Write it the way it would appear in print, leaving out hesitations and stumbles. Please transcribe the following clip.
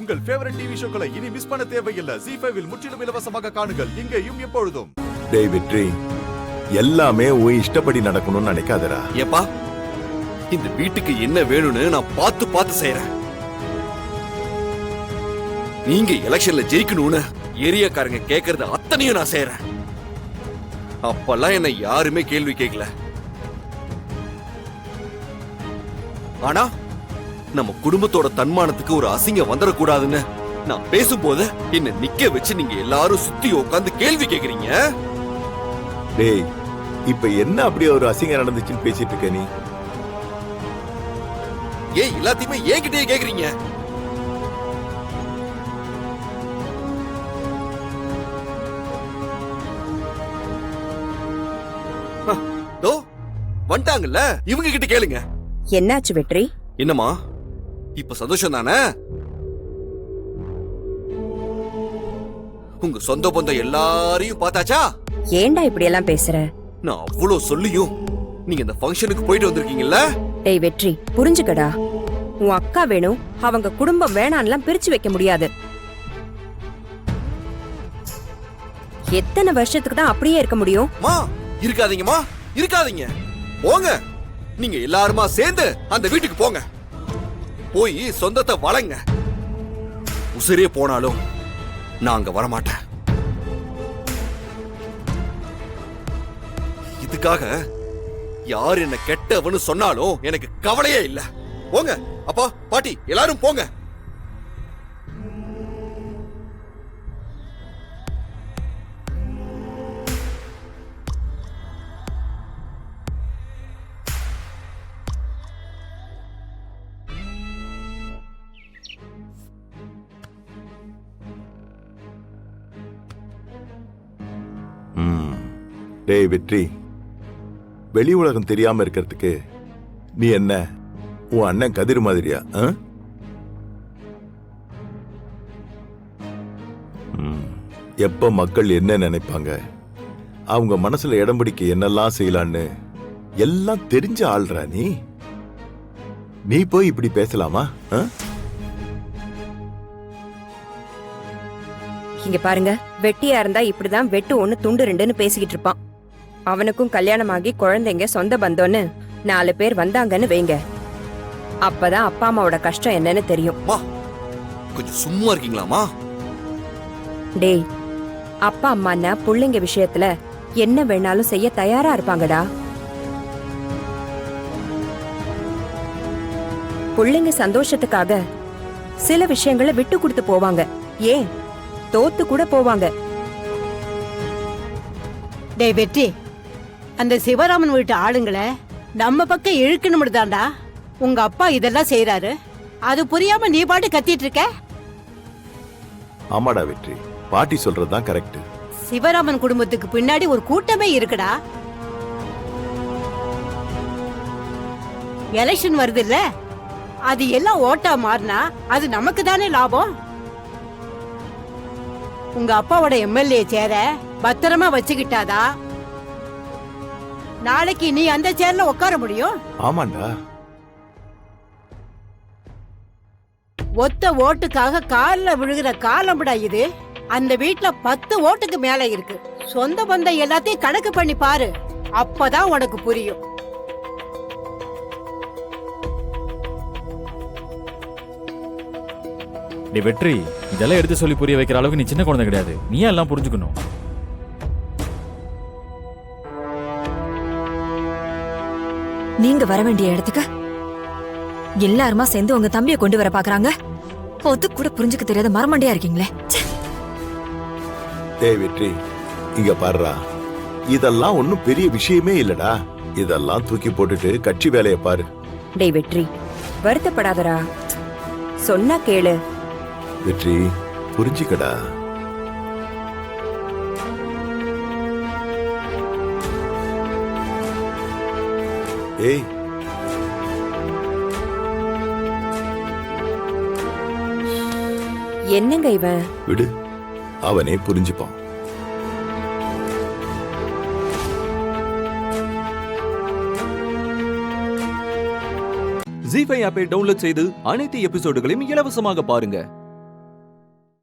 உங்கள் favourite TV ஷோக்களை இனி miss பண்ண தேவையில்லை. ZEE5 இல் முற்றிலும் இலவசமாக காணுங்கள். இங்கேயும் எப்பொழுதும். டேய் வெற்றி, எல்லாமே உன் இஷ்டப்படி நடக்கணும்னு நினைக்காதடா. ஏப்பா, இந்த வீட்டுக்கு என்ன வேணும்னு நான் பார்த்து பார்த்து செய்யறேன். நீங்க எலெக்ஷன்ல ஜெயிக்கணும்னு ஏரியாக்காரங்க கேக்குறது அத்தனையும் நான் செய்யறேன். அப்பெல்லாம் என்ன யாருமே கேள்வி கேட்கல. ஆனா நம்ம குடும்பத்தோட தன்மானத்துக்கு ஒரு அசிங்கம் வந்துடக்கூடாதுன்னு நான் பேசும்போது என்ன நிக்க வச்சு நீங்க எல்லாரும் சுத்தி உட்கார்ந்து கேள்வி கேக்குறீங்க. டேய், இப்ப என்ன அப்படி ஒரு அசிங்கம் நடந்துச்சுன்னு பேசிட்டு இருக்க நீ? ஏன் எல்லாத்தையுமே என்கிட்டயே கேக்குறீங்க? வந்துட்டாங்கல்ல, இவங்க கிட்ட கேளுங்க. என்னாச்சு வெற்றி? என்னம்மா, இப்ப சந்தோஷம் தானே? உங்க சொந்த பந்தம் எல்லாரையும் பார்த்தாச்சா? ஏன்டா இப்படி எல்லாம் பேசுற? நான் அவ்வளவு சொல்லியும் நீங்க இந்த ஃபங்க்ஷனுக்கு போயிட்டு வந்திருக்கீங்கல்ல? டேய் வெற்றி, புரிஞ்சுக்கடா. உன் அக்கா வேணும், அவங்க குடும்பம் வேணான்லாம் பிரிச்சு வைக்க முடியாது. எத்தனை வருஷத்துக்கு தான் அப்படியே இருக்க முடியும்? மா, இருக்காதீங்கம்மா, இருக்காதீங்க. போங்க, நீங்க எல்லாருமா சேர்ந்து அந்த வீட்டுக்கு போங்க. போய் சொந்தத்தை வளங்க. உசிரே போனாலும் நான் அங்க வரமாட்டேன். இதுக்காக யார் என்ன கெட்டவன்னு சொன்னாலும் எனக்கு கவலையே இல்ல. போங்க அப்பா, பாட்டி, எல்லாரும் போங்க. டேய் வெற்றி, வெளி உலகம் தெரியாம இருக்கிறதுக்கு நீ என்ன உன் அண்ணன் கதிர் மாதிரியா? எப்ப மக்கள் என்ன நினைப்பாங்க, அவங்க மனசுல இடம் பிடிக்க என்னெல்லாம் செய்யலான்னு எல்லாம் தெரிஞ்ச ஆள்றா நீ. நீ போய் இப்படி பேசலாமா? இங்க பாருங்க, வெட்டியா இருந்தா இப்படிதான் வெட்டு ஒண்ணு துண்டு ரெண்டுன்னு பேசிக்கிட்டு இருப்பான். அவனுக்கும் கல்யாணமாகி குழந்தைங்க சொந்த பந்தம்னு 4 பேர் வந்தாங்கன்னு வைங்க, அப்பதான் அப்பா அம்மாவோட கஷ்டம் என்னன்னு தெரியும். கொஞ்சம் சும்மா இருக்கீங்களாமா? டேய், அப்பா அம்மான்னா புள்ளைங்க விஷயத்துல என்ன வேணாலும் செய்ய தயாரா இருப்பாங்கடா. புள்ளைங்க சந்தோஷத்துக்காக சில விஷயங்களை விட்டு கொடுத்து போவாங்க, ஏன் தோத்து கூட போவாங்க. டேய் வெற்றி, அந்த சிவராமன் வீட்டு ஆளுங்களை நம்ம பக்கம் இழுக்கணும் தாண்டா உங்க அப்பா இதெல்லாம் செய்யறாரு. அது புரியாம நீ பாட்டு கத்திட்டு இருக்க. ஆமாடா வெற்றி, பாட்டி சொல்றதுதான் கரெக்ட். சிவராமன் குடும்பத்துக்கு பின்னாடி ஒரு கூட்டமே இருக்குடா. எலெக்ஷன் வருது இல்ல, அது எல்லாம் ஓட்டா மாறினா அது நமக்கு தானே லாபம். உங்க அப்பாவோட எம்எல்ஏ சேர பத்திரமா வச்சுக்கிட்டாதா நாளைக்கு நீ அந்த சேர்ல உட்கார முடியும். ஆமாண்டா. ஒத்த ஓட்டுக்காக கால்ல விழுகிற காலம்படா இது. அந்த வீட்டுல 10 ஓட்டுக்கு மேல இருக்கு. சொந்த பந்தம் எல்லாத்தையும் கணக்கு பண்ணி பாரு, அப்பதான் உனக்கு புரியும். நீ வெற்றி, இதெல்லாம் எடுத்து சொல்லி புரிய வைக்கிற அளவுக்கு நீ சின்ன குழந்தை கிடையாது. நீயே எல்லாம் புரிஞ்சுக்கணும். நீங்க வர வேண்டிய இடத்துக்கு எல்லாருமா சேர்ந்து உங்க தம்பியை கொண்டு வர பாக்குறாங்க. அது கூட புரிஞ்சுக்க தெரியாத மரமண்டையா இருக்கீங்களே. டேய் வெற்றி, இங்க பாருடா, இதெல்லாம் ஒண்ணும் பெரிய விஷயமே இல்லடா. இதெல்லாம் தூக்கி போட்டுட்டு கட்சி வேலையை பாரு. டேய் வெற்றி, வருத்தப்படாதடா, சொன்னா கேளு. வெற்றி, புரிஞ்சுக்கடா. ஏய், என்னங்க இவன்? விடு, அவனே புரிஞ்சுப்பான். ZEE5 ஆப்பை டவுன்லோட் செய்து அனைத்து எபிசோடுகளையும் இலவசமாக பாருங்க.